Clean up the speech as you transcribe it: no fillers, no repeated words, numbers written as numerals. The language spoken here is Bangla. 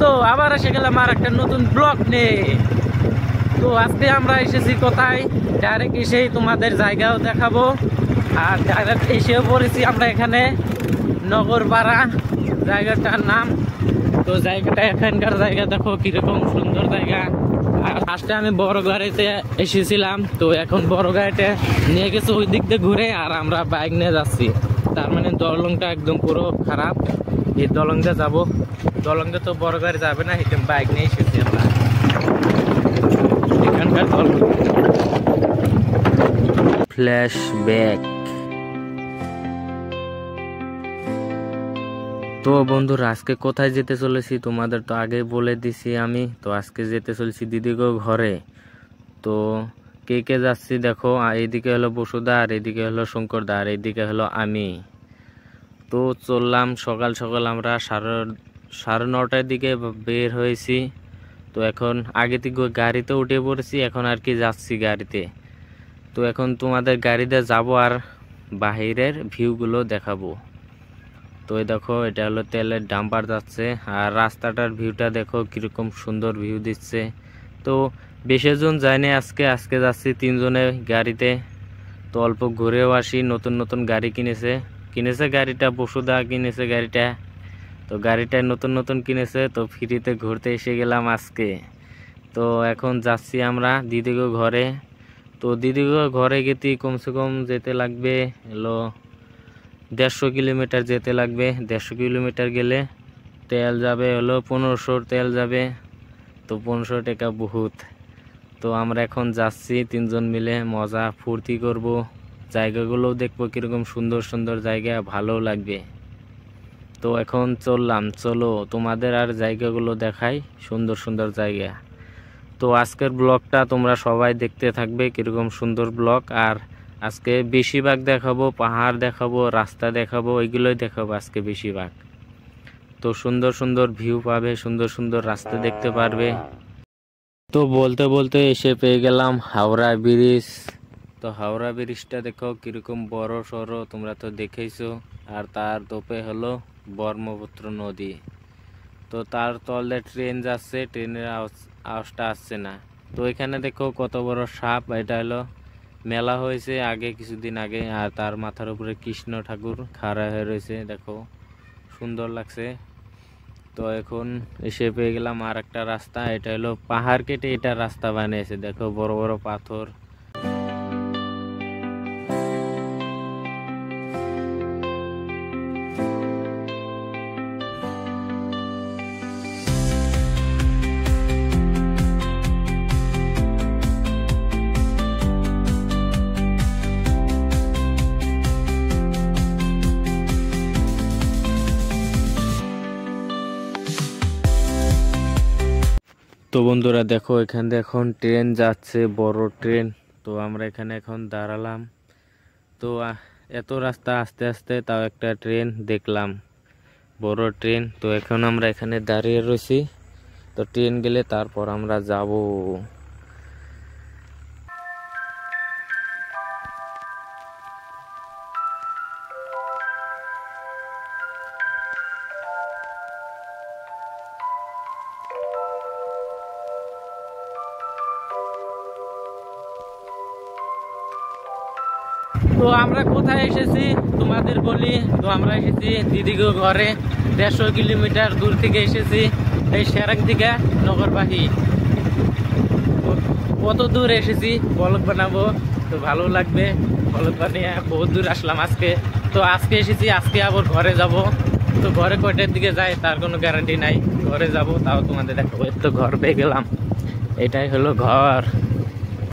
তো আবার এসে গেলাম আর একটা নতুন ব্লগ নিয়ে। তো আজকে আমরা এসেছি কোথায়, ডাইরেক্ট এসেই তোমাদের জায়গাও দেখাবো। আর ডাইরেক্ট এসেও পড়েছি আমরা এখানে নগরপাড়া জায়গাটার নাম। তো জায়গাটা এখানকার জায়গা দেখো কিরকম সুন্দর জায়গা। আর ফার্স্টে আমি বড় গাড়িতে এসেছিলাম, তো এখন বড় গাড়িতে নিয়ে গেছে ওই দিক দিয়ে ঘুরে, আর আমরা বাইক নিয়ে যাচ্ছি। তার মানে দলংটা একদম পুরো খারাপ, এই দলংটা যাবো। দলংটা তো বড় গাড়ি যাবে না, এটা বাইক নিয়ে এসেছি আমরা এখানকার দলং। ফ্ল্যাশব্যাক। তো বন্ধুরা আজকে কোথায় যেতে চলেছি তোমাদের তো আগেই বলে দিছি আমি। তো আজকে যেতে চলেছি দিদিগো ঘরে। তো কে কে যাচ্ছি দেখো, এইদিকে হলো বসুদা, আর এইদিকে হলো শঙ্করদা, আর এইদিকে হলো আমি। তো চললাম সকাল সকাল, আমরা সাড়ে 9টার দিকে বের হয়েছি। তো এখন আগে থেকে গাড়িতে উঠে পড়েছি, এখন আর কি যাচ্ছি গাড়িতে। তো এখন তোমাদের গাড়িতে যাব আর বাহিরের ভিউগুলো দেখাবো। তো এই দেখো এটা হলো তেলের ডাম্পার যাচ্ছে, আর রাস্তাটার ভিউটা দেখো কিরকম সুন্দর ভিউ দিচ্ছে। তো বেশি জন যায়নি আজকে যাচ্ছি 3 জনে গাড়িতে। তো অল্প ঘুরেও আসি। নতুন নতুন গাড়ি কিনেছে গাড়িটা, বসুদা কিনেছে গাড়িটা। তো গাড়িটা নতুন নতুন কিনেছে, তো ফ্রিতে ঘুরতে এসে গেলাম আজকে। তো এখন যাচ্ছি আমরা দিদিগো ঘরে। তো দিদিগো ঘরে গেতে কমসে কম যেতে লাগবে হলো 150 কিলোমিটার যেতে লাগবে। 150 কিলোমিটার গেলে তেল যাবে হলো 1500 তেল যাবে। তো 1500 টাকা বহুত। তো আমরা এখন যাচ্ছি 3 জন মিলে, মজা ফুর্তি করব, জায়গাগুলোও দেখবো কিরকম সুন্দর সুন্দর জায়গা, ভালো লাগবে। তো এখন চললাম, চলো তোমাদের আর জায়গাগুলো দেখাই, সুন্দর সুন্দর জায়গা। তো আজকের ব্লগটা তোমরা সবাই দেখতে থাকবে, কিরকম সুন্দর ব্লগ। আর আজকে বেশিরভাগ দেখাবো পাহাড় দেখাবো, রাস্তা দেখাবো, ওইগুলোই দেখাবো আজকে বেশিরভাগ। তো সুন্দর সুন্দর ভিউ পাবে, সুন্দর সুন্দর রাস্তা দেখতে পারবে। তো বলতে বলতে এসে পেয়ে গেলাম হাওড়া ব্রিজ। তো হাওড়া ব্রিজটা দেখো কিরকম বড় সড়ো, তোমরা তো দেখেইছো। আর তার দোপে হলো ব্রহ্মপুত্র নদী। তো তার তলে ট্রেন যাচ্ছে, ট্রেনের আওয়াজটা আসছে না। তো এখানে দেখো কত বড় সাপ, এটা হলো মেলা হয়েছে আগে কিছুদিন আগে। আর তার মাথার উপরে কৃষ্ণ ঠাকুর খাড়া হয়ে রয়েছে, দেখো সুন্দর লাগছে। তো এখন এসে পেয়ে গেলাম আর একটা রাস্তা, এটা হলো পাহাড় কেটে এটা রাস্তা বানিয়েছে, দেখো বড় বড় পাথর। তো বন্ধুরা দেখো এখানে এখন ট্রেন যাচ্ছে, বড় ট্রেন। তো আমরা এখানে এখন দাঁড়ালাম। তো এত রাস্তা আস্তে আস্তে তাও একটা ট্রেন দেখলাম, বড় ট্রেন। তো এখন আমরা এখানে দাঁড়িয়ে রয়েছি। তো ট্রেন গেলে তারপর আমরা যাব। তো আমরা কোথায় এসেছি তোমাদের বলি। তো আমরা এসেছি দিদিগো ঘরে, 150 কিলোমিটার দূর থেকে এসেছি, এই সেরাং থেকে নগরবাহী। কত দূর এসেছি ব্লগ বানাবো, তো ভালো লাগবে। ব্লগ বানিয়ে বহুত দূর আসলাম আজকে। তো আজকে এসেছি, আজকে আবার ঘরে যাব। তো ঘরে কয়টার দিকে যাই তার কোনো গ্যারান্টি নাই, ঘরে যাব তাও তোমাদের দেখাবো। তো ঘর পেয়ে গেলাম, এটাই হলো ঘর।